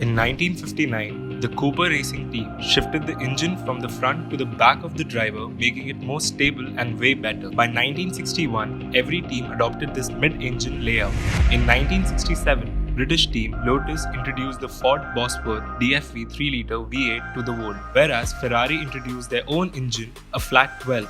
In 1959, the Cooper racing team shifted the engine from the front to the back of the driver, making it more stable and way better. By 1961, every team adopted this mid-engine layout. In 1967, British team Lotus introduced the Ford Bosworth DFV 3-litre V8 to the world, whereas Ferrari introduced their own engine, a flat 12.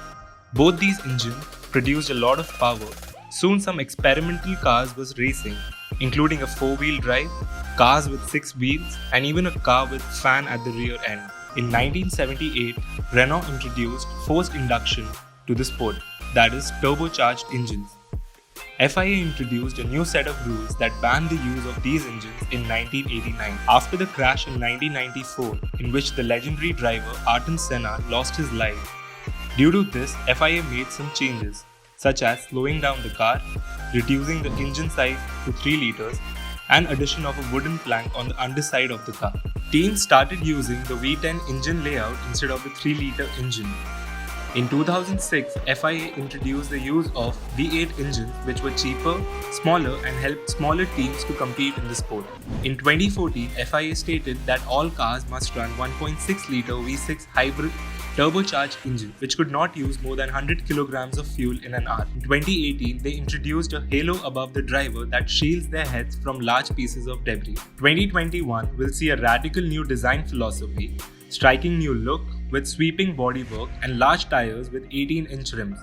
Both these engines produced a lot of power. Soon some experimental cars was racing, including a 4-wheel drive, cars with 6 wheels, and even a car with fan at the rear end. In 1978, Renault introduced forced induction to the sport, that is, turbocharged engines. FIA introduced a new set of rules that banned the use of these engines in 1989, after the crash in 1994, in which the legendary driver Ayrton Senna lost his life. Due to this, FIA made some changes, such as slowing down the car, reducing the engine size to 3 litres, and addition of a wooden plank on the underside of the car. Teams started using the V10 engine layout instead of the 3-litre engine. In 2006, FIA introduced the use of V8 engines, which were cheaper, smaller, and helped smaller teams to compete in the sport. In 2014, FIA stated that all cars must run 1.6-litre V6 hybrid turbocharged engine, which could not use more than 100 kilograms of fuel in an hour. In 2018, they introduced a halo above the driver that shields their heads from large pieces of debris. 2021 will see a radical new design philosophy, striking new look with sweeping bodywork and large tires with 18-inch rims.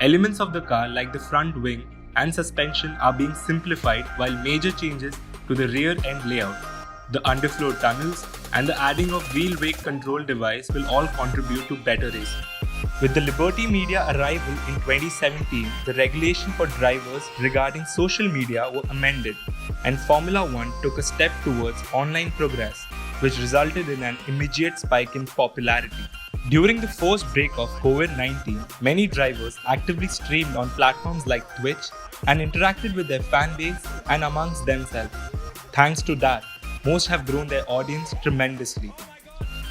Elements of the car like the front wing and suspension are being simplified, while major changes to the rear end layout, the underfloor tunnels, and the adding of wheel brake control device will all contribute to better racing. With the Liberty Media arrival in 2017, the regulation for drivers regarding social media were amended, and Formula One took a step towards online progress, which resulted in an immediate spike in popularity. During the forced break of COVID-19, many drivers actively streamed on platforms like Twitch and interacted with their fan base and amongst themselves. Thanks to that, most have grown their audience tremendously.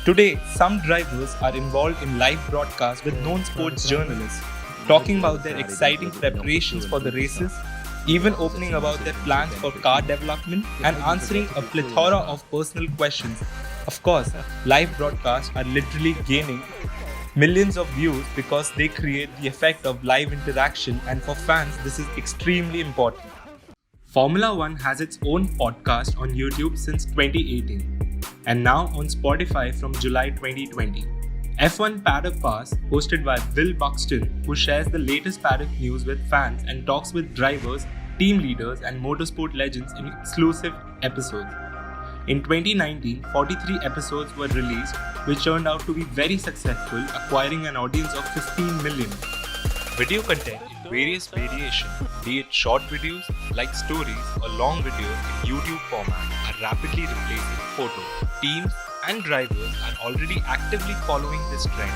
Today, some drivers are involved in live broadcasts with known sports journalists, talking about their exciting preparations for the races, even opening about their plans for car development and answering a plethora of personal questions. Of course, live broadcasts are literally gaining millions of views because they create the effect of live interaction, and for fans, this is extremely important. Formula One has its own podcast on YouTube since 2018 and now on Spotify from July 2020. F1 Paddock Pass, hosted by Will Buxton, who shares the latest paddock news with fans and talks with drivers, team leaders, and motorsport legends in exclusive episodes. In 2019, 43 episodes were released, which turned out to be very successful, acquiring an audience of 15 million. Video content in various variations, be it short videos like stories or long videos in YouTube format, are rapidly replacing photos. Teams and drivers are already actively following this trend,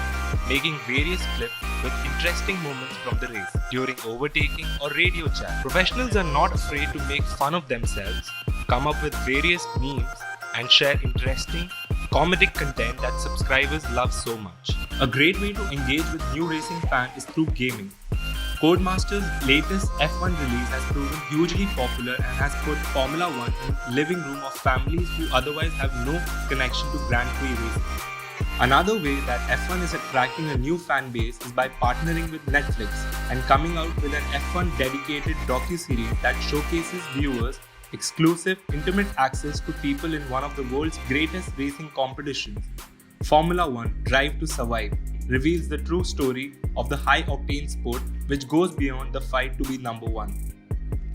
making various clips with interesting moments from the race during overtaking or radio chat. Professionals are not afraid to make fun of themselves, come up with various memes, and share interesting, comedic content that subscribers love so much. A great way to engage with new racing fans is through gaming. Codemasters' latest F1 release has proven hugely popular and has put Formula One in the living room of families who otherwise have no connection to Grand Prix racing. Another way that F1 is attracting a new fan base is by partnering with Netflix and coming out with an F1 dedicated docuseries that showcases viewers exclusive, intimate access to people in one of the world's greatest racing competitions. Formula One Drive to Survive reveals the true story of the high-octane sport, which goes beyond the fight to be number one.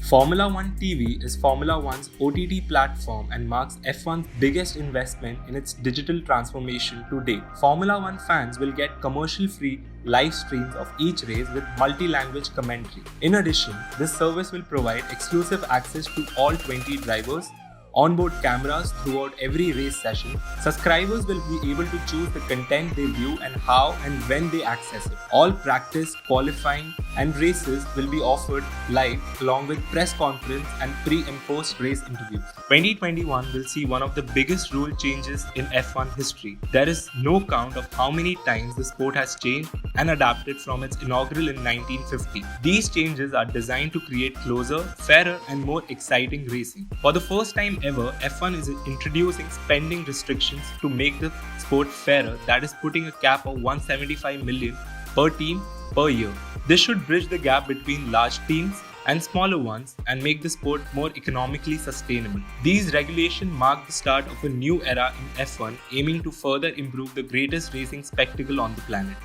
Formula One TV is Formula One's OTT platform and marks F1's biggest investment in its digital transformation to date. Formula One fans will get commercial-free live streams of each race with multi-language commentary. In addition, this service will provide exclusive access to all 20 drivers, onboard cameras throughout every race session. Subscribers will be able to choose the content they view and how and when they access it. All practice, qualifying, and races will be offered live along with press conference and pre and post race interviews. 2021 will see one of the biggest rule changes in F1 history. There is no count of how many times the sport has changed and adapted from its inaugural in 1950. These changes are designed to create closer, fairer, and more exciting racing. For the first time However, F1 is introducing spending restrictions to make the sport fairer, that is putting a cap of 175 million per team per year. This should bridge the gap between large teams and smaller ones and make the sport more economically sustainable. These regulations mark the start of a new era in F1, aiming to further improve the greatest racing spectacle on the planet.